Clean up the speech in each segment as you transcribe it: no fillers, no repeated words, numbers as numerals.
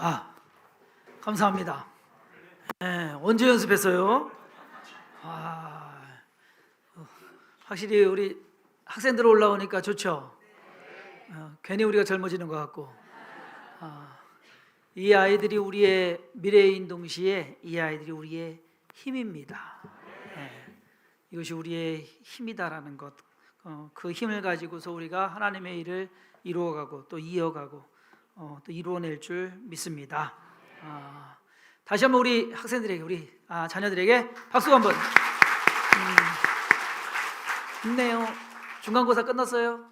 아, 감사합니다. 네, 언제 연습했어요? 아, 확실히 우리 학생들 올라오니까 좋죠. 괜히 우리가 젊어지는 것 같고, 이 아이들이 우리의 미래인 동시에 이 아이들이 우리의 힘입니다. 네, 이것이 우리의 힘이다라는 것, 그 힘을 가지고서 우리가 하나님의 일을 이루어가고 또 이어가고 또 이루어낼 줄 믿습니다. 다시 한번 우리 학생들에게, 우리 자녀들에게 박수 한번. 좋네요. 중간고사 끝났어요?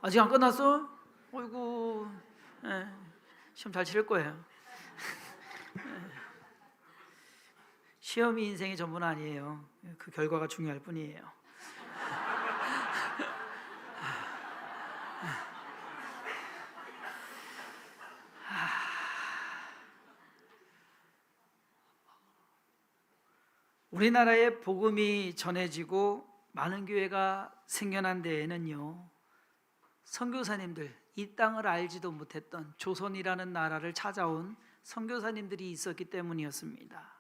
아직 안 끝났어? 어이구, 시험 잘 치를 거예요. 시험이 인생의 전부는 아니에요. 그 결과가 중요할 뿐이에요. 우리나라에 복음이 전해지고 많은 교회가 생겨난 데에는요, 선교사님들, 이 땅을 알지도 못했던 조선이라는 나라를 찾아온 선교사님들이 있었기 때문이었습니다.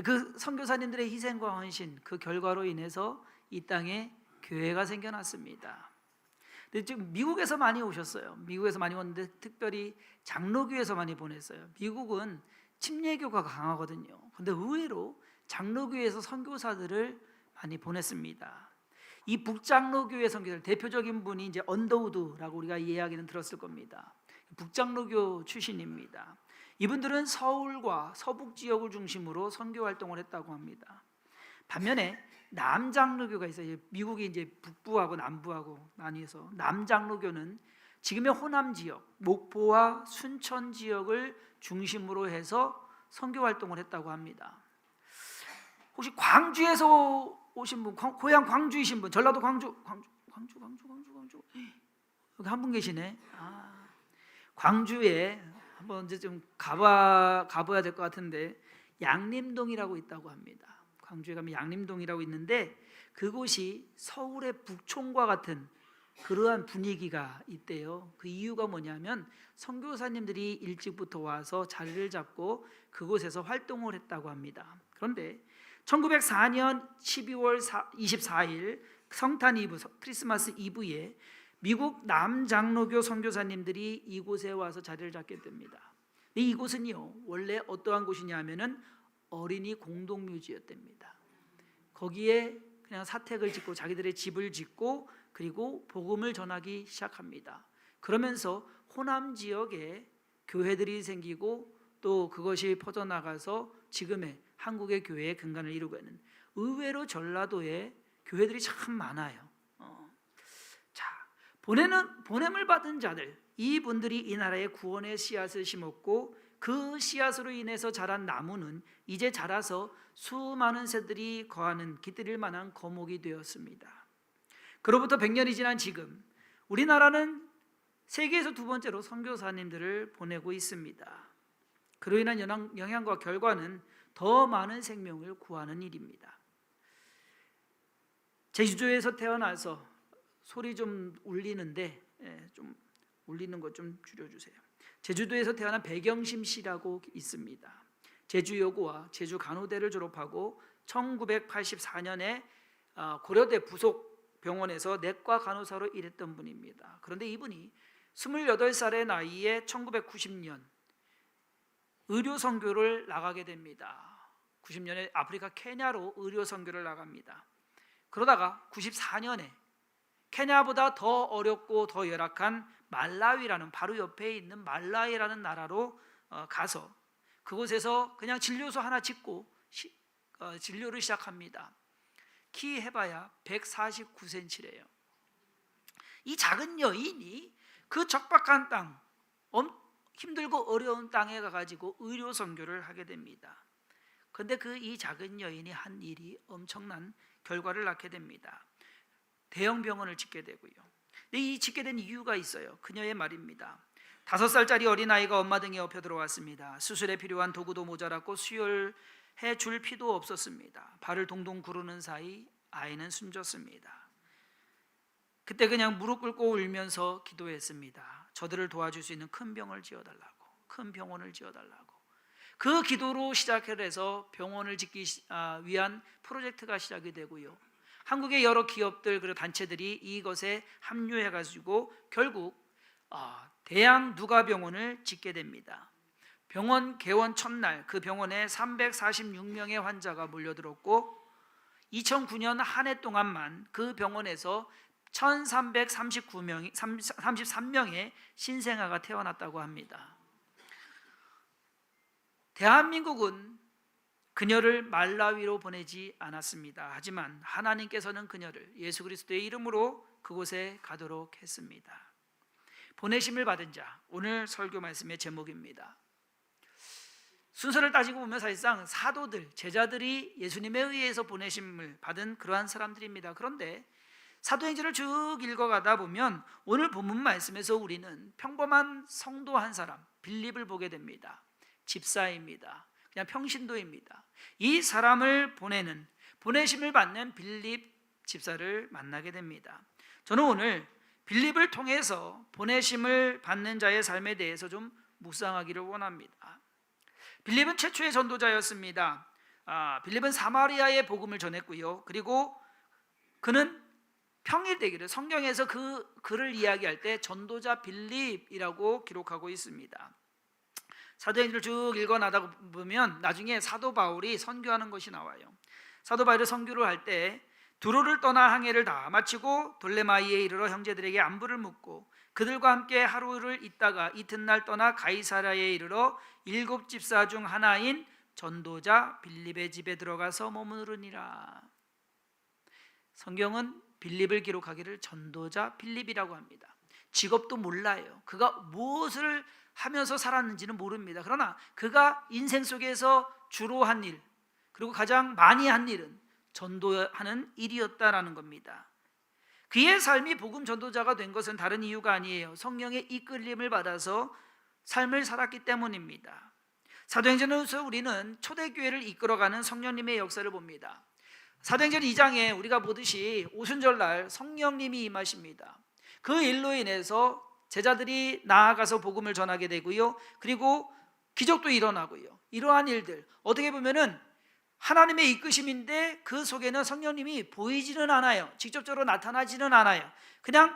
그 선교사님들의 희생과 헌신, 그 결과로 인해서 이 땅에 교회가 생겨났습니다. 근데 지금 미국에서 많이 오셨어요. 미국에서 많이 왔는데 특별히 장로교에서 많이 보냈어요. 미국은 침례교가 강하거든요. 근데 의외로 장로교에서 선교사들을 많이 보냈습니다. 이 북장로교의 선교사들 대표적인 분이 이제 언더우드라고 우리가 이야기는 들었을 겁니다. 북장로교 출신입니다. 이분들은 서울과 서북 지역을 중심으로 선교 활동을 했다고 합니다. 반면에 남장로교가 있어요. 미국이 이제 북부하고 남부하고 나뉘어서 남장로교는 지금의 호남 지역, 목포와 순천 지역을 중심으로 해서 선교 활동을 했다고 합니다. 혹시 광주에서 오신 분, 고향 광주이신 분, 전라도 광주 여기 한 분 계시네. 광주에 한번 이제 좀 가봐야 될 것 같은데 양림동이라고 있다고 합니다. 광주에 가면 양림동이라고 있는데 그곳이 서울의 북촌과 같은 그러한 분위기가 있대요. 그 이유가 뭐냐면 선교사님들이 일찍부터 와서 자리를 잡고 그곳에서 활동을 했다고 합니다. 그런데 1904년 12월 24일 성탄 이브, 크리스마스 이브에 미국 남장로교 선교사님들이 이곳에 와서 자리를 잡게 됩니다. 이곳은요, 원래 어떠한 곳이냐면은 어린이 공동묘지였답니다. 거기에 그냥 사택을 짓고 자기들의 집을 짓고 그리고 복음을 전하기 시작합니다. 그러면서 호남 지역에 교회들이 생기고 또 그것이 퍼져나가서 지금의 한국의 교회의 근간을 이루고 있는, 의외로 전라도에 교회들이 참 많아요. 자, 보냄을 받은 자들, 이분들이 이 나라에 구원의 씨앗을 심었고 그 씨앗으로 인해서 자란 나무는 이제 자라서 수많은 새들이 거하는 깃들일 만한 거목이 되었습니다. 그로부터 100년이 지난 지금 우리나라는 세계에서 두 번째로 선교사님들을 보내고 있습니다. 그로 인한 영향과 결과는 더 많은 생명을 구하는 일입니다. 제주도에서 태어나서 소리 좀 울리는데 좀 울리는 것 좀 줄여주세요. 제주도에서 태어난 백영심 씨라고 있습니다. 제주여고와 제주간호대를 졸업하고 1984년에 고려대 부속 병원에서 내과 간호사로 일했던 분입니다. 그런데 이분이 28살의 나이에 1990년 의료 선교를 나가게 됩니다. 90년에 아프리카 케냐로 의료 선교를 나갑니다. 그러다가 94년에 케냐보다 더 어렵고 더 열악한 말라위라는, 바로 옆에 있는 말라위라는 나라로 가서 그곳에서 그냥 진료소 하나 짓고 진료를 시작합니다. 키 해봐야 149cm래요. 이 작은 여인이 그 적박한 땅, 힘들고 어려운 땅에 가가지고 의료 선교를 하게 됩니다. 그런데 이 작은 여인이 한 일이 엄청난 결과를 낳게 됩니다. 대형 병원을 짓게 되고요. 근데 이 짓게 된 이유가 있어요. 그녀의 말입니다. 5살짜리 어린아이가 엄마 등에 업혀 들어왔습니다. 수술에 필요한 도구도 모자랐고 수혈해 줄 피도 없었습니다. 발을 동동 구르는 사이 아이는 숨졌습니다. 그때 그냥 무릎 꿇고 울면서 기도했습니다. 저들을 도와줄 수 있는 큰 병을 지어달라고. 큰 병원을 지어달라고. 그 기도로 시작을 해서 병원을 짓기 위한 프로젝트가 시작이 되고요. 한국의 여러 기업들 그리고 단체들이 이것에 합류해가지고 결국 대양 누가병원을 짓게 됩니다. 병원 개원 첫날 그 병원에 346명의 환자가 몰려들었고 2009년 한 해 동안만 그 병원에서 1333명의 신생아가 태어났다고 합니다. 대한민국은 그녀를 말라위로 보내지 않았습니다. 하지만 하나님께서는 그녀를 예수 그리스도의 이름으로 그곳에 가도록 했습니다. 보내심을 받은 자, 오늘 설교 말씀의 제목입니다. 순서를 따지고 보면 사실상 사도들, 제자들이 예수님에 의해서 보내심을 받은 그러한 사람들입니다. 그런데 사도행전을 쭉 읽어가다 보면 오늘 본문 말씀에서 우리는 평범한 성도 한 사람, 빌립을 보게 됩니다. 집사입니다. 그냥 평신도입니다. 이 사람을 보내심을 받는 빌립 집사를 만나게 됩니다. 저는 오늘 빌립을 통해서 보내심을 받는 자의 삶에 대해서 좀 묵상하기를 원합니다. 빌립은 최초의 전도자였습니다. 빌립은 사마리아의 복음을 전했고요. 그리고 그는 평일되기를 성경에서 그를 이야기할 때 전도자 빌립이라고 기록하고 있습니다. 사도행전을 쭉 읽어나다 보면 나중에 사도 바울이 선교하는 것이 나와요. 사도 바울이 선교를 할 때 두로를 떠나 항해를 다 마치고 돌레마이에 이르러 형제들에게 안부를 묻고 그들과 함께 하루를 있다가 이튿날 떠나 가이사랴에 이르러 7 집사 중 하나인 전도자 빌립의 집에 들어가서 머무르니라. 성경은 빌립을 기록하기를 전도자 빌립이라고 합니다. 직업도 몰라요. 그가 무엇을 하면서 살았는지는 모릅니다. 그러나 그가 인생 속에서 주로 한 일, 그리고 가장 많이 한 일은 전도하는 일이었다라는 겁니다. 그의 삶이 복음 전도자가 된 것은 다른 이유가 아니에요. 성령의 이끌림을 받아서 삶을 살았기 때문입니다. 사도행전에서 우리는 초대교회를 이끌어가는 성령님의 역사를 봅니다. 사도행전 2장에 우리가 보듯이 오순절날 성령님이 임하십니다. 그 일로 인해서 제자들이 나아가서 복음을 전하게 되고요. 그리고 기적도 일어나고요. 이러한 일들 어떻게 보면은 하나님의 이끄심인데 그 속에는 성령님이 보이지는 않아요. 직접적으로 나타나지는 않아요. 그냥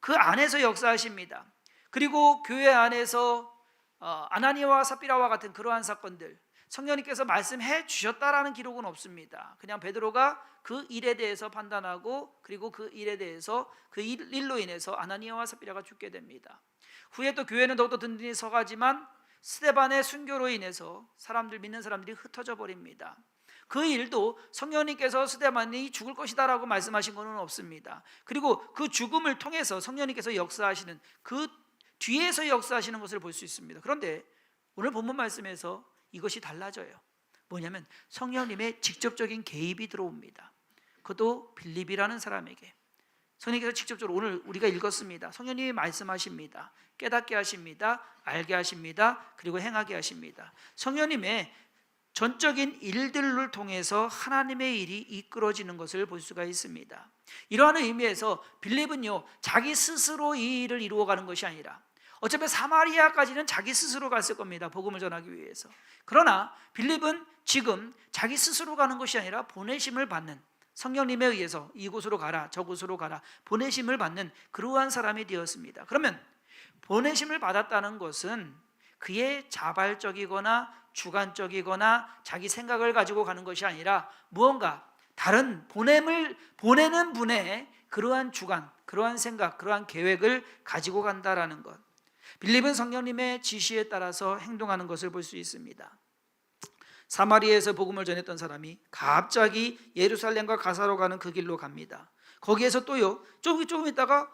그 안에서 역사하십니다. 그리고 교회 안에서 아나니아와 삽비라와 같은 그러한 사건들 성령님께서 말씀해 주셨다라는 기록은 없습니다. 그냥 베드로가 그 일에 대해서 판단하고 그리고 그 일에 대해서 그 일로 인해서 아나니아와 삽비라가 죽게 됩니다. 후에 또 교회는 더욱더 든든히 서가지만 스데반의 순교로 인해서 믿는 사람들이 흩어져 버립니다. 그 일도 성령님께서 스데반이 죽을 것이다라고 말씀하신 것은 없습니다. 그리고 그 죽음을 통해서 성령님께서 역사하시는 그 뒤에서 역사하시는 것을 볼 수 있습니다. 그런데 오늘 본문 말씀에서 이것이 달라져요. 뭐냐면 성령님의 직접적인 개입이 들어옵니다. 그것도 빌립이라는 사람에게 성령님께서 직접적으로 오늘 우리가 읽었습니다. 성령님이 말씀하십니다. 깨닫게 하십니다. 알게 하십니다. 그리고 행하게 하십니다. 성령님의 전적인 일들을 통해서 하나님의 일이 이끌어지는 것을 볼 수가 있습니다. 이러한 의미에서 빌립은요 자기 스스로 이 일을 이루어가는 것이 아니라 어차피 사마리아까지는 자기 스스로 갔을 겁니다. 복음을 전하기 위해서. 그러나 빌립은 지금 자기 스스로 가는 것이 아니라 보내심을 받는 성령님에 의해서 이곳으로 가라 저곳으로 가라 보내심을 받는 그러한 사람이 되었습니다. 그러면 보내심을 받았다는 것은 그의 자발적이거나 주관적이거나 자기 생각을 가지고 가는 것이 아니라 무언가 다른 보내는 분의 그러한 주관, 그러한 생각, 그러한 계획을 가지고 간다라는 것. 빌립은 성령님의 지시에 따라서 행동하는 것을 볼 수 있습니다. 사마리아에서 복음을 전했던 사람이 갑자기 예루살렘과 가사로 가는 그 길로 갑니다. 거기에서 또요 조금 있다가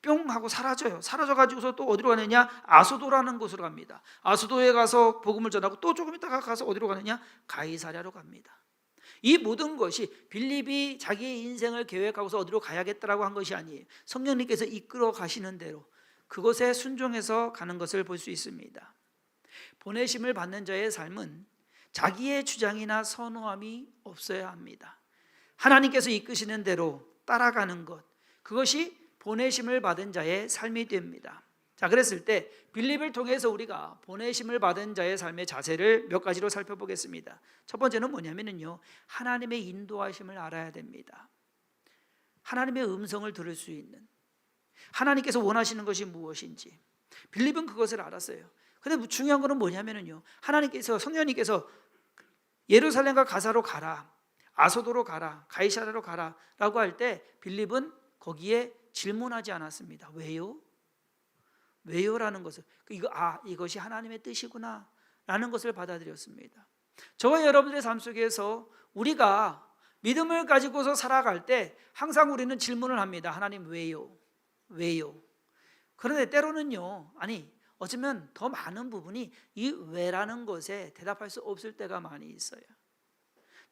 뿅 하고 사라져요. 사라져가지고서 또 어디로 가느냐? 아소도라는 곳으로 갑니다. 아소도에 가서 복음을 전하고 또 조금 있다가 가서 어디로 가느냐? 가이사랴로 갑니다. 이 모든 것이 빌립이 자기의 인생을 계획하고서 어디로 가야겠다라고 한 것이 아니에요. 성령님께서 이끌어 가시는 대로 그것에 순종해서 가는 것을 볼 수 있습니다. 보내심을 받는 자의 삶은 자기의 주장이나 선호함이 없어야 합니다. 하나님께서 이끄시는 대로 따라가는 것, 그것이 보내심을 받은 자의 삶이 됩니다. 자, 그랬을 때 빌립을 통해서 우리가 보내심을 받은 자의 삶의 자세를 몇 가지로 살펴보겠습니다. 첫 번째는 뭐냐면요, 하나님의 인도하심을 알아야 됩니다. 하나님의 음성을 들을 수 있는, 하나님께서 원하시는 것이 무엇인지 빌립은 그것을 알았어요. 근데 중요한 거는 뭐냐면요, 하나님께서, 성령님께서 예루살렘과 가사로 가라, 아소도로 가라, 가이사랴로 가라 라고 할 때 빌립은 거기에 질문하지 않았습니다. 왜요? 왜요라는 것을, 이것이 하나님의 뜻이구나 라는 것을 받아들였습니다. 저와 여러분들의 삶 속에서 우리가 믿음을 가지고서 살아갈 때 항상 우리는 질문을 합니다. 하나님 왜요? 왜요? 그런데 때로는요, 어쩌면 더 많은 부분이 이 왜라는 것에 대답할 수 없을 때가 많이 있어요.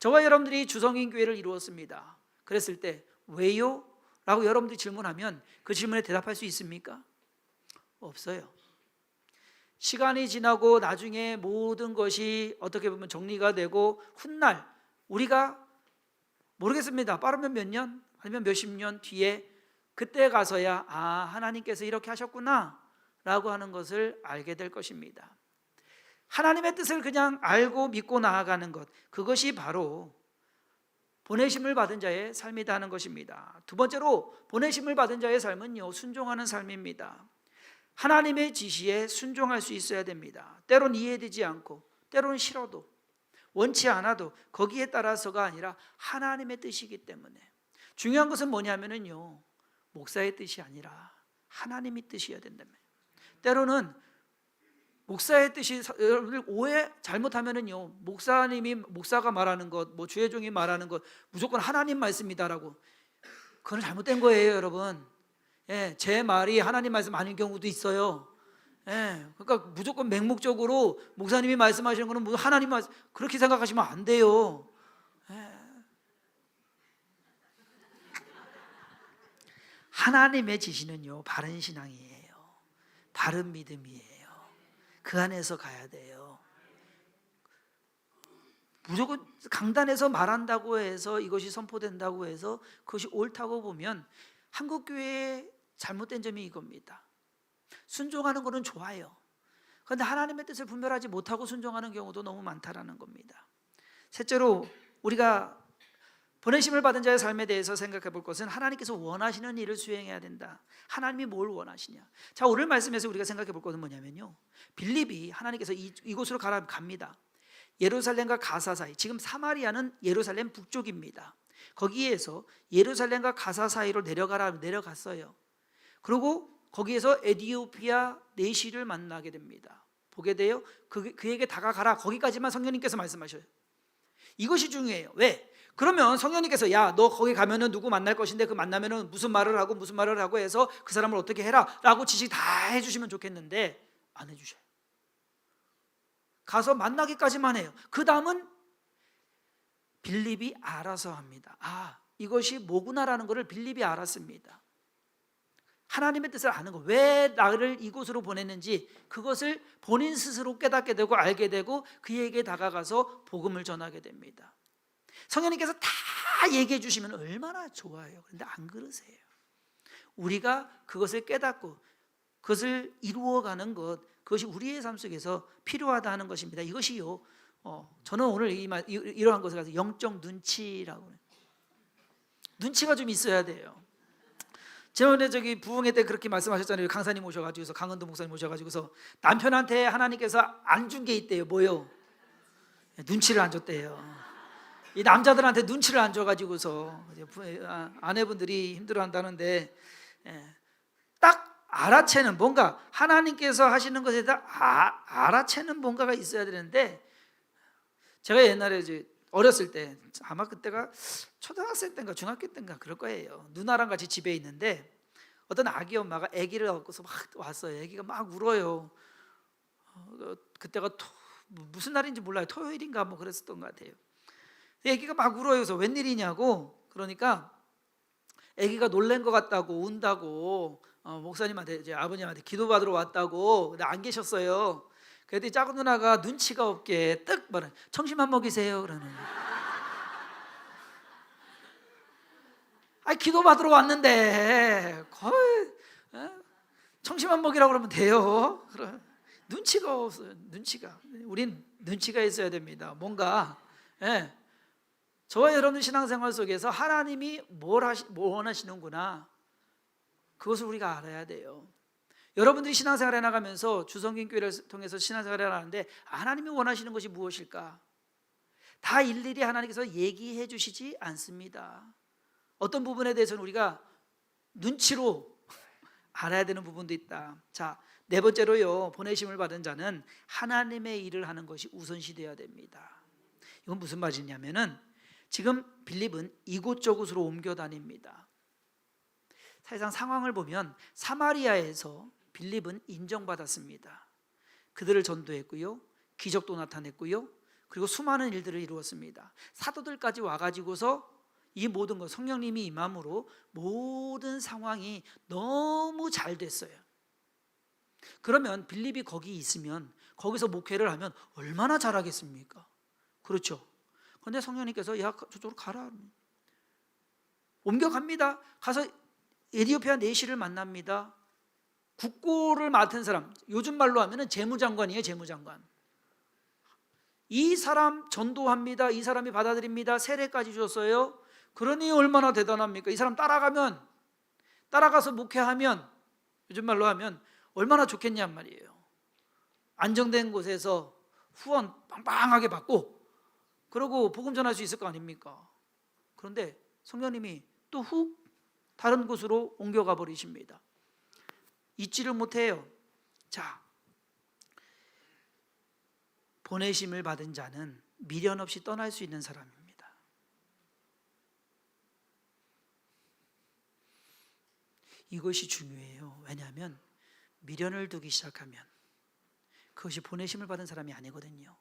저와 여러분들이 주성인 교회를 이루었습니다. 그랬을 때 왜요? 라고 여러분들이 질문하면 그 질문에 대답할 수 있습니까? 없어요. 시간이 지나고 나중에 모든 것이 어떻게 보면 정리가 되고 훗날 우리가 모르겠습니다. 빠르면 몇 년 아니면 몇십 년 뒤에 그때 가서야 하나님께서 이렇게 하셨구나 라고 하는 것을 알게 될 것입니다. 하나님의 뜻을 그냥 알고 믿고 나아가는 것, 그것이 바로 보내심을 받은 자의 삶이다 하는 것입니다. 두 번째로 보내심을 받은 자의 삶은요, 순종하는 삶입니다. 하나님의 지시에 순종할 수 있어야 됩니다. 때론 이해되지 않고 때론 싫어도 원치 않아도 거기에 따라서가 아니라 하나님의 뜻이기 때문에. 중요한 것은 뭐냐면요, 목사의 뜻이 아니라 하나님의 뜻이어야 된다면. 때로는 목사의 뜻이, 여러분들 오해 잘못하면은요, 목사가 말하는 것, 주의 종이 말하는 것 무조건 하나님 말씀이다라고, 그건 잘못된 거예요, 여러분. 제 말이 하나님 말씀 아닌 경우도 있어요. 그러니까 무조건 맹목적으로 목사님이 말씀하시는 거는 하나님 말씀, 그렇게 생각하시면 안 돼요. 하나님의 지시는요, 바른 신앙이에요. 바른 믿음이에요. 그 안에서 가야 돼요. 무조건 강단에서 말한다고 해서 이것이 선포된다고 해서 그것이 옳다고 보면 한국교회의 잘못된 점이 이겁니다. 순종하는 것은 좋아요. 그런데 하나님의 뜻을 분별하지 못하고 순종하는 경우도 너무 많다라는 겁니다. 셋째로 우리가 보내심을 받은 자의 삶에 대해서 생각해 볼 것은 하나님께서 원하시는 일을 수행해야 된다. 하나님이 뭘 원하시냐. 자, 오늘 말씀에서 우리가 생각해 볼 것은 뭐냐면요, 빌립이 하나님께서 이곳으로 갑니다. 예루살렘과 가사 사이, 지금 사마리아는 예루살렘 북쪽입니다. 거기에서 예루살렘과 가사 사이로 내려갔어요. 그리고 거기에서 에디오피아 내시를 만나게 됩니다. 보게 돼요. 그에게 다가가라, 거기까지만 성령님께서 말씀하셔요. 이것이 중요해요. 왜? 그러면 성령님께서 너 거기 가면은 누구 만날 것인데 그 만나면은 무슨 말을 하고 해서 그 사람을 어떻게 해라 라고 지시 다 해주시면 좋겠는데 안 해주셔요. 가서 만나기까지만 해요. 그 다음은 빌립이 알아서 합니다. 이것이 뭐구나라는 것을 빌립이 알았습니다. 하나님의 뜻을 아는 거, 왜 나를 이곳으로 보냈는지 그것을 본인 스스로 깨닫게 되고 알게 되고 그에게 다가가서 복음을 전하게 됩니다. 성령님께서 다 얘기해 주시면 얼마나 좋아요. 그런데 안 그러세요. 우리가 그것을 깨닫고 그것을 이루어가는 것, 그것이 우리의 삶 속에서 필요하다 하는 것입니다. 이것이요, 저는 오늘 이러한 것을 가지고 영적 눈치라고 해요. 눈치가 좀 있어야 돼요. 지난번에 부흥회 때 그렇게 말씀하셨잖아요. 강사님 오셔가지고서, 강은도 목사님 오셔가지고서 남편한테 하나님께서 안 준 게 있대요. 뭐요? 눈치를 안 줬대요. 이 남자들한테 눈치를 안 줘가지고서 아내분들이 힘들어한다는데, 딱 알아채는, 뭔가 하나님께서 하시는 것에 대해 알아채는 뭔가가 있어야 되는데, 제가 옛날에 어렸을 때, 아마 그때가 초등학생 때인가 중학교 때인가 그럴 거예요. 누나랑 같이 집에 있는데 어떤 아기 엄마가 아기를 얻고서 막 왔어요. 아기가 막 울어요. 그때가 무슨 날인지 몰라요. 토요일인가 그랬었던 것 같아요. 아기가 막 울어요. 그래서 웬일이냐고, 그러니까 아기가 놀란 것 같다고, 운다고 목사님한테, 이제 아버님한테 기도받으러 왔다고. 근데 안 계셨어요. 그랬더니 작은 누나가 눈치가 없게 떡 말해, 청심환 먹이세요 그러는 거예요. 기도받으러 왔는데 거의 청심환 먹이라고 그러면 돼요. 눈치가 없어요. 눈치가. 우린 눈치가 있어야 됩니다. 뭔가 저와 여러분 신앙생활 속에서 하나님이 뭘 원하시는구나, 그것을 우리가 알아야 돼요. 여러분들이 신앙생활 해나가면서 주성경교회를 통해서 신앙생활을 하는데 하나님이 원하시는 것이 무엇일까? 다 일일이 하나님께서 얘기해 주시지 않습니다. 어떤 부분에 대해서는 우리가 눈치로 알아야 되는 부분도 있다. 자, 네 번째로요, 보내심을 받은 자는 하나님의 일을 하는 것이 우선시되어야 됩니다. 이건 무슨 말이냐면은 지금 빌립은 이곳저곳으로 옮겨 다닙니다. 사실상 상황을 보면 사마리아에서 빌립은 인정받았습니다. 그들을 전도했고요, 기적도 나타냈고요, 그리고 수많은 일들을 이루었습니다. 사도들까지 와가지고서 이 모든 것, 성령님이 임함으로 모든 상황이 너무 잘 됐어요. 그러면 빌립이 거기 있으면, 거기서 목회를 하면 얼마나 잘하겠습니까? 그렇죠. 그런데 성령님께서 야, 저쪽으로 가라, 옮겨갑니다. 가서 에티오피아 내시를 만납니다. 국고를 맡은 사람, 요즘 말로 하면 재무장관이에요. 재무장관. 이 사람 전도합니다. 이 사람이 받아들입니다. 세례까지 줬어요. 그러니 얼마나 대단합니까? 이 사람 따라가서 목회하면, 요즘 말로 하면 얼마나 좋겠냔 말이에요. 안정된 곳에서 후원 빵빵하게 받고, 그러고 복음 전할 수 있을 거 아닙니까? 그런데 성령님이 또 훅 다른 곳으로 옮겨가 버리십니다. 잊지를 못해요. 자, 보내심을 받은 자는 미련 없이 떠날 수 있는 사람입니다. 이것이 중요해요. 왜냐하면 미련을 두기 시작하면 그것이 보내심을 받은 사람이 아니거든요.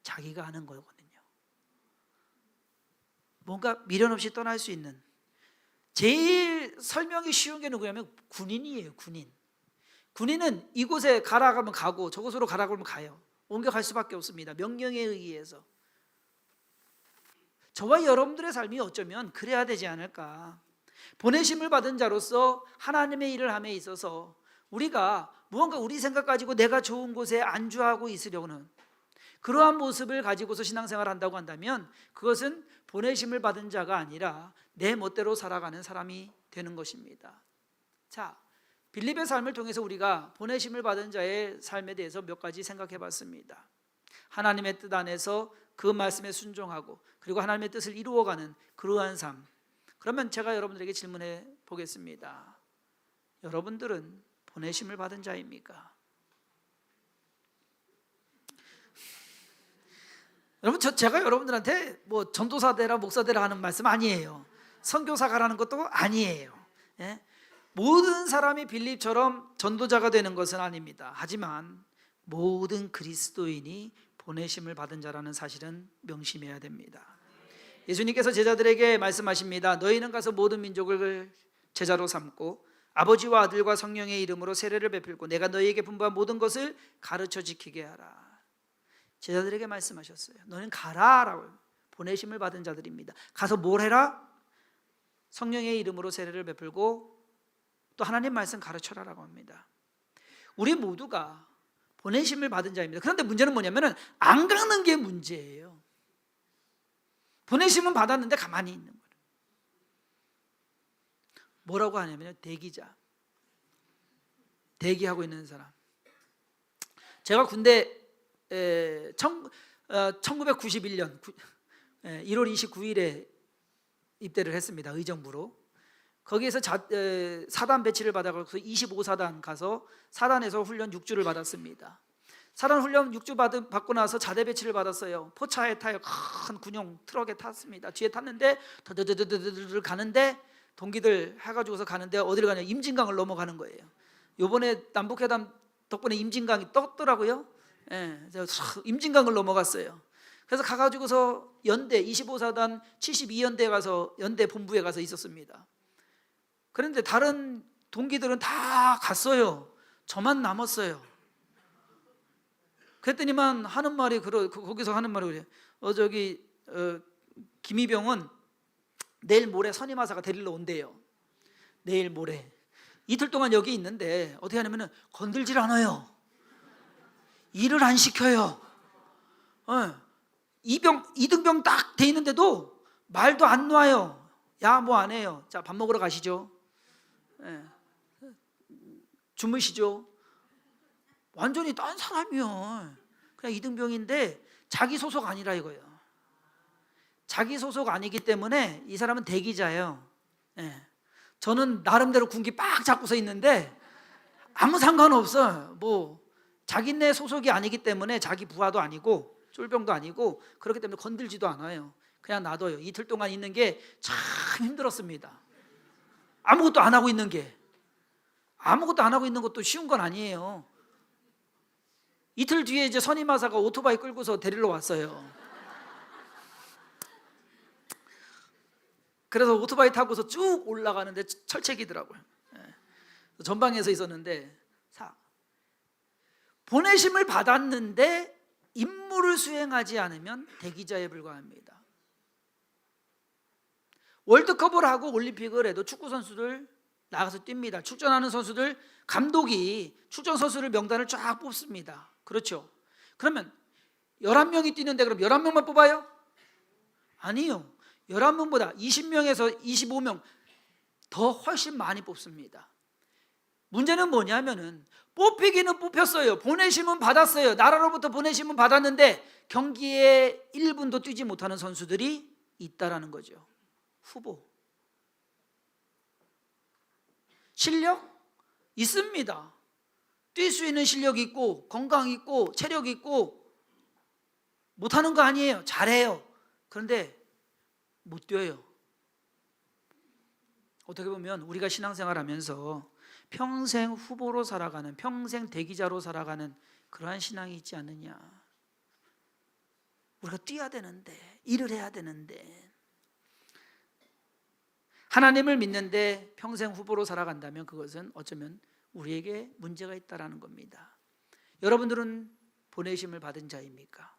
자기가 하는 거거든요. 뭔가 미련 없이 떠날 수 있는, 제일 설명이 쉬운 게 누구냐면 군인이에요. 군인은 이곳에 가라 하면 가고 저곳으로 가라 그러면 가요. 옮겨갈 수밖에 없습니다. 명령에 의해서. 저와 여러분들의 삶이 어쩌면 그래야 되지 않을까. 보내심을 받은 자로서 하나님의 일을 함에 있어서 우리가 무언가 우리 생각 가지고 내가 좋은 곳에 안주하고 있으려는 그러한 모습을 가지고서 신앙생활을 한다고 한다면 그것은 보내심을 받은 자가 아니라 내 멋대로 살아가는 사람이 되는 것입니다. 자, 빌립의 삶을 통해서 우리가 보내심을 받은 자의 삶에 대해서 몇 가지 생각해 봤습니다. 하나님의 뜻 안에서 그 말씀에 순종하고 그리고 하나님의 뜻을 이루어가는 그러한 삶. 그러면 제가 여러분들에게 질문해 보겠습니다. 여러분들은 보내심을 받은 자입니까? 여러분, 제가 여러분들한테 뭐 전도사 되라 목사 되라 하는 말씀 아니에요. 선교사 가라는 것도 아니에요. 예? 모든 사람이 빌립처럼 전도자가 되는 것은 아닙니다. 하지만 모든 그리스도인이 보내심을 받은 자라는 사실은 명심해야 됩니다. 예수님께서 제자들에게 말씀하십니다. 너희는 가서 모든 민족을 제자로 삼고 아버지와 아들과 성령의 이름으로 세례를 베풀고 내가 너희에게 분부한 모든 것을 가르쳐 지키게 하라. 제자들에게 말씀하셨어요. 너희는 가라라고. 보내심을 받은 자들입니다. 가서 뭘 해라? 성령의 이름으로 세례를 베풀고 또 하나님 말씀 가르쳐라라고 합니다. 우리 모두가 보내심을 받은 자입니다. 그런데 문제는 뭐냐면 안 가는 게 문제예요. 보내심은 받았는데 가만히 있는 거예요. 뭐라고 하냐면 대기자. 대기하고 있는 사람. 제가 군대 1991년 1월 29일에 입대를 했습니다. 의정부로. 거기에서 사단 배치를 받아서 25사단 가서 사단에서 훈련 6주를 받았습니다. 사단 훈련 6주 받고 나서 자대 배치를 받았어요. 포차에 타요. 큰 군용 트럭에 탔습니다. 뒤에 탔는데 더더더더더 가는데 동기들 해가지고서 가는데 어디를 가냐? 임진강을 넘어가는 거예요. 요번에 남북회담 덕분에 임진강이 떴더라고요. 예, 임진강을 넘어갔어요. 그래서 가가지고서 연대 25사단 72연대에 가서 연대 본부에 가서 있었습니다. 그런데 다른 동기들은 다 갔어요. 저만 남았어요. 그랬더니만 하는 말이 거기서 하는 말이 그래요. 김희병은 내일 모레 선임하사가 데리러 온대요. 내일 모레. 이틀 동안 여기 있는데 어떻게 하냐면은 건들질 않아요. 일을 안 시켜요. 이등병 딱 돼 있는데도 말도 안 놔요. 야, 뭐 안 해요. 자, 밥 먹으러 가시죠. 주무시죠. 완전히 딴 사람이요. 그냥 이등병인데 자기 소속 아니라 이거예요. 자기 소속 아니기 때문에 이 사람은 대기자예요. 저는 나름대로 군기 빡 잡고서 있는데 아무 상관없어요. 뭐 자기네 소속이 아니기 때문에 자기 부하도 아니고 쫄병도 아니고 그렇기 때문에 건들지도 않아요. 그냥 놔둬요. 이틀 동안 있는 게 참 힘들었습니다. 아무것도 안 하고 있는 게, 아무것도 안 하고 있는 것도 쉬운 건 아니에요. 이틀 뒤에 이제 선임하사가 오토바이 끌고서 데리러 왔어요. 그래서 오토바이 타고서 쭉 올라가는데 철책이더라고요. 전방에서 있었는데, 보내심을 받았는데 임무를 수행하지 않으면 대기자에 불과합니다. 월드컵을 하고 올림픽을 해도 축구 선수들 나가서 뜁니다. 출전하는 선수들, 감독이 출전 선수들 명단을 쫙 뽑습니다. 그렇죠? 그러면 11명이 뛰는데 그럼 11명만 뽑아요? 아니요. 11명보다 20명에서 25명 더 훨씬 많이 뽑습니다. 문제는 뭐냐면은 뽑히기는 뽑혔어요. 보내심은 받았어요. 나라로부터 보내심은 받았는데 경기에 1분도 뛰지 못하는 선수들이 있다라는 거죠. 후보. 실력? 있습니다. 뛸 수 있는 실력이 있고 건강 있고 체력 있고 못하는 거 아니에요. 잘해요. 그런데 못 뛰어요. 어떻게 보면 우리가 신앙생활하면서 평생 후보로 살아가는, 평생 대기자로 살아가는 그러한 신앙이 있지 않느냐. 우리가 뛰어야 되는데, 일을 해야 되는데, 하나님을 믿는데 평생 후보로 살아간다면 그것은 어쩌면 우리에게 문제가 있다라는 겁니다. 여러분들은 보내심을 받은 자입니까?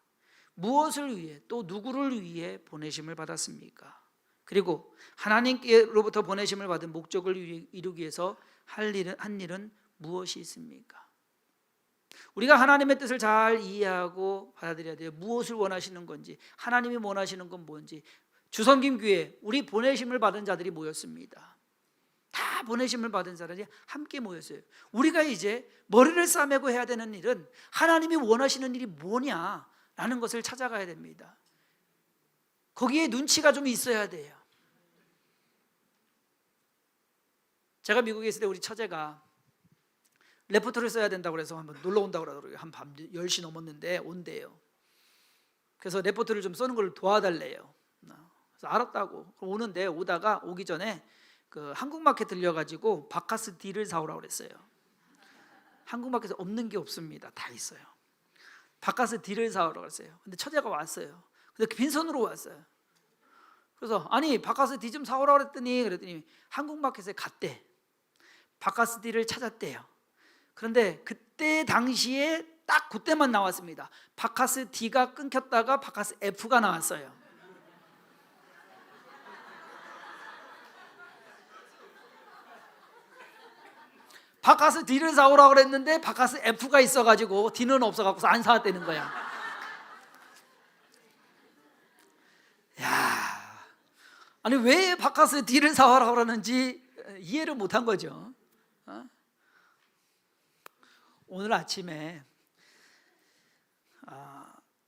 무엇을 위해, 또 누구를 위해 보내심을 받았습니까? 그리고 하나님께로부터 보내심을 받은 목적을 이루기 위해서 한 일은 무엇이 있습니까? 우리가 하나님의 뜻을 잘 이해하고 받아들여야 돼요. 무엇을 원하시는 건지, 하나님이 원하시는 건 뭔지. 주섬김교회, 우리 보내심을 받은 자들이 모였습니다. 다 보내심을 받은 사람이 함께 모였어요. 우리가 이제 머리를 싸매고 해야 되는 일은 하나님이 원하시는 일이 뭐냐라는 것을 찾아가야 됩니다. 거기에 눈치가 좀 있어야 돼요. 제가 미국에 있을 때 우리 처제가 레포트를 써야 된다고 그래서 한번 놀러 온다고 그러더라고요. 한 밤 10시 넘었는데 온대요. 그래서 레포트를 좀 쓰는 걸 도와달래요. 그래서 알았다고. 오는데 오기 전에 그 한국마켓 들려가지고 바카스 D를 사오라고 그랬어요. 한국마켓에 없는 게 없습니다. 다 있어요. 바카스 D를 사오라고 그랬어요. 근데 처제가 왔어요. 근데 빈손으로 왔어요. 그래서 아니 바카스 D 좀 사오라고 그랬더니 한국마켓에 갔대. 바카스 D를 찾았대요. 그런데 그때 당시에 딱 그때만 나왔습니다. 바카스 D가 끊겼다가 바카스 F가 나왔어요. 바카스 D를 사오라고 그랬는데 바카스 F가 있어가지고 D는 없어갖고서 안 사왔다는 거야. 야, 아니 왜 바카스 D를 사오라고 그러는지 이해를 못한 거죠. 오늘 아침에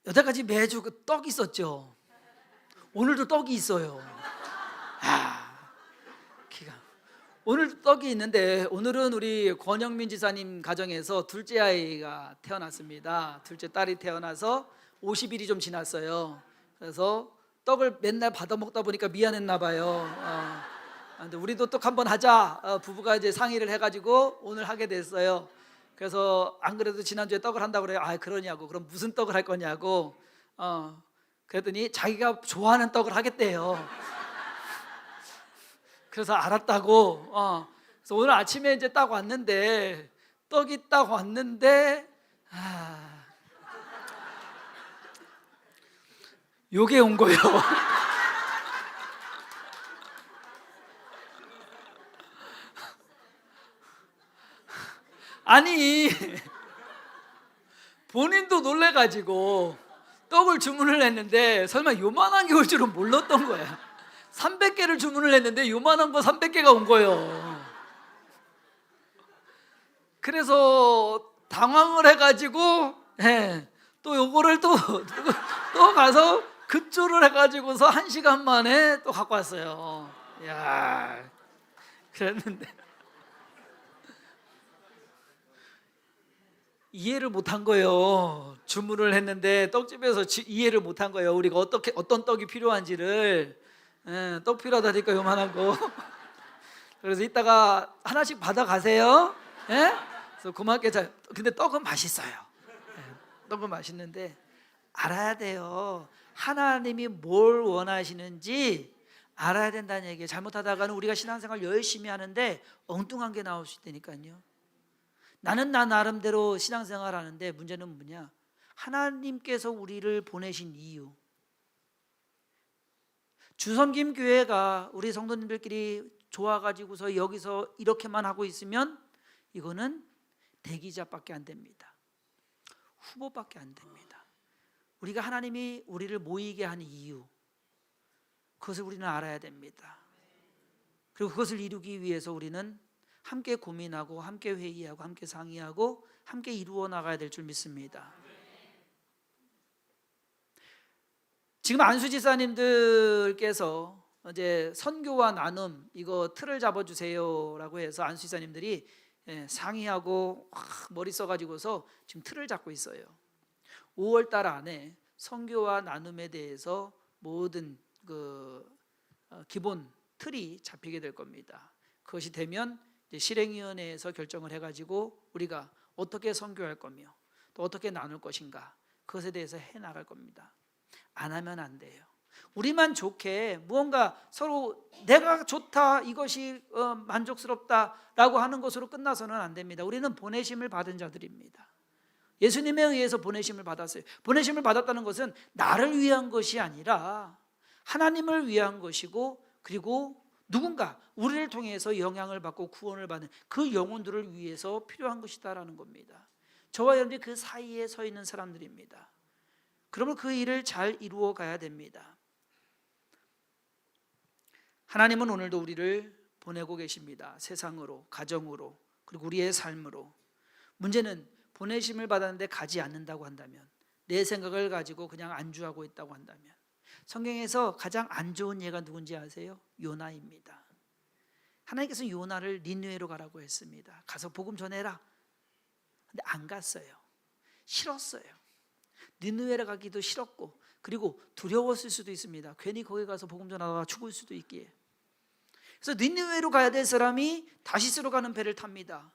여태까지 매주 그 떡이 있었죠. 오늘도 떡이 있어요. 오늘 떡이 있는데 오늘은 우리 권영민 지사님 가정에서 둘째 아이가 태어났습니다. 둘째 딸이 태어나서 50일이 좀 지났어요. 그래서 떡을 맨날 받아 먹다 보니까 미안했나 봐요. 근데 우리도 떡 한번 하자. 부부가 이제 상의를 해가지고 오늘 하게 됐어요. 그래서 안 그래도 지난주에 떡을 한다고 그래요. 그러냐고. 그럼 무슨 떡을 할 거냐고. 그랬더니 자기가 좋아하는 떡을 하겠대요. 그래서 알았다고. 그래서 오늘 아침에 이제 딱 왔는데 떡이 딱 왔는데 요게 온 거예요. 아니 본인도 놀래가지고 떡을 주문을 했는데 설마 요만한 게 올 줄은 몰랐던 거야. 300개를 주문을 했는데 요만한 거 300개가 온 거예요. 그래서 당황을 해가지고 또 요거를 또 가서 급조를 해가지고서 1시간 만에 또 갖고 왔어요. 야, 그랬는데 이해를 못한 거예요. 주문을 했는데 떡집에서 이해를 못한 거예요. 우리가 어떤 떡이 필요한지를. 떡 필요하다니까 요만한 거. 그래서 이따가 하나씩 받아가세요. 그래서 고맙게 근데 떡은 맛있어요. 떡은 맛있는데 알아야 돼요. 하나님이 뭘 원하시는지 알아야 된다는 얘기예요. 잘못하다가는 우리가 신앙생활 열심히 하는데 엉뚱한 게 나올 수 있다니까요. 나는 나 나름대로 신앙생활 하는데 문제는 뭐냐? 하나님께서 우리를 보내신 이유. 주섬김 교회가 우리 성도님들끼리 좋아가지고서 여기서 이렇게만 하고 있으면 이거는 대기자밖에 안 됩니다. 후보밖에 안 됩니다. 우리가 하나님이 우리를 모이게 한 이유, 그것을 우리는 알아야 됩니다. 그리고 그것을 이루기 위해서 우리는 함께 고민하고 함께 회의하고 함께 상의하고 함께 이루어 나가야 될 줄 믿습니다. 지금 안수 지사님들께서 이제 선교와 나눔 이거 틀을 잡아주세요라고 해서 안수 지사님들이 상의하고 머리 써가지고서 지금 틀을 잡고 있어요. 5월 달 안에 선교와 나눔에 대해서 모든 기본 틀이 잡히게 될 겁니다. 그것이 되면 이제 실행위원회에서 결정을 해가지고 우리가 어떻게 선교할 거며 또 어떻게 나눌 것인가 그것에 대해서 해나갈 겁니다. 안 하면 안 돼요. 우리만 좋게 무언가 서로 내가 좋다 이것이 만족스럽다라고 하는 것으로 끝나서는 안 됩니다. 우리는 보내심을 받은 자들입니다. 예수님에 의해서 보내심을 받았어요. 보내심을 받았다는 것은 나를 위한 것이 아니라 하나님을 위한 것이고 그리고 누군가 우리를 통해서 영향을 받고 구원을 받는 그 영혼들을 위해서 필요한 것이다라는 겁니다. 저와 여러분들이 그 사이에 서 있는 사람들입니다. 그러면 그 일을 잘 이루어 가야 됩니다. 하나님은 오늘도 우리를 보내고 계십니다. 세상으로, 가정으로, 그리고 우리의 삶으로. 문제는 보내심을 받았는데 가지 않는다고 한다면, 내 생각을 가지고 그냥 안주하고 있다고 한다면, 성경에서 가장 안 좋은 예가 누군지 아세요? 요나입니다. 하나님께서 요나를 니느웨로 가라고 했습니다. 가서 복음 전해라. 근데 안 갔어요. 싫었어요. 니느웨로 가기도 싫었고 그리고 두려웠을 수도 있습니다. 괜히 거기 가서 복음 전하다가 죽을 수도 있기에. 그래서 니느웨로 가야 될 사람이 다시스로 가는 배를 탑니다.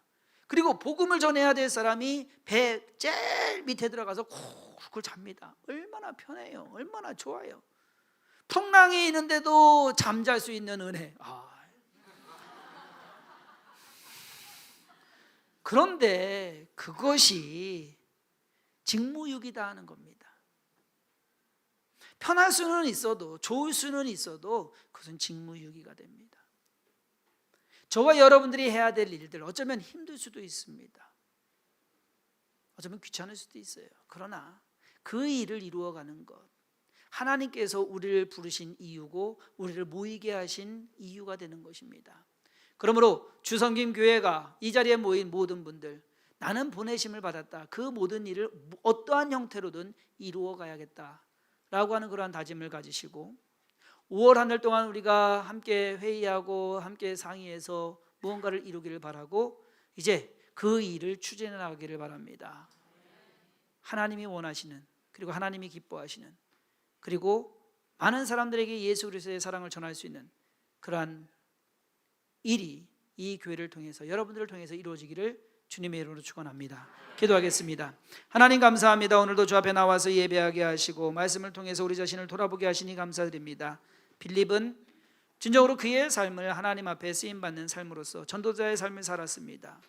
그리고 복음을 전해야 될 사람이 배 제일 밑에 들어가서 쿨쿨 잡니다. 얼마나 편해요. 얼마나 좋아요. 풍랑이 있는데도 잠잘 수 있는 은혜. 그런데 그것이 직무유기다 하는 겁니다. 편할 수는 있어도 좋을 수는 있어도 그것은 직무유기가 됩니다. 저와 여러분들이 해야 될 일들 어쩌면 힘들 수도 있습니다. 어쩌면 귀찮을 수도 있어요. 그러나 그 일을 이루어가는 것, 하나님께서 우리를 부르신 이유고 우리를 모이게 하신 이유가 되는 것입니다. 그러므로 주섬김 교회가 이 자리에 모인 모든 분들, 나는 보내심을 받았다. 그 모든 일을 어떠한 형태로든 이루어 가야겠다라고 하는 그러한 다짐을 가지시고 5월 한 달 동안 우리가 함께 회의하고 함께 상의해서 무언가를 이루기를 바라고 이제 그 일을 추진해 나가기를 바랍니다. 하나님이 원하시는 그리고 하나님이 기뻐하시는 그리고 많은 사람들에게 예수 그리스도의 사랑을 전할 수 있는 그러한 일이 이 교회를 통해서 여러분들을 통해서 이루어지기를 주님의 이름으로 축원합니다. 기도하겠습니다. 하나님 감사합니다. 오늘도 주 앞에 나와서 예배하게 하시고 말씀을 통해서 우리 자신을 돌아보게 하시니 감사드립니다. 빌립은 진정으로 그의 삶을 하나님 앞에 쓰임받는 삶으로서 전도자의 삶을 살았습니다.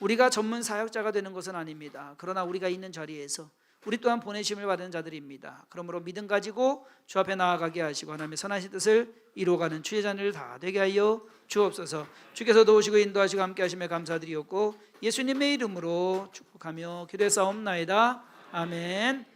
우리가 전문 사역자가 되는 것은 아닙니다. 그러나 우리가 있는 자리에서 우리 또한 보내심을 받은 자들입니다. 그러므로 믿음 가지고 주 앞에 나아가게 하시고 하나님의 선하신 뜻을 이루어가는 주의 자녀를 다 되게 하여 주옵소서. 주께서 도우시고 인도하시고 함께 하심에 감사드리옵고 예수님의 이름으로 축복하며 기도했사옵나이다. 아멘.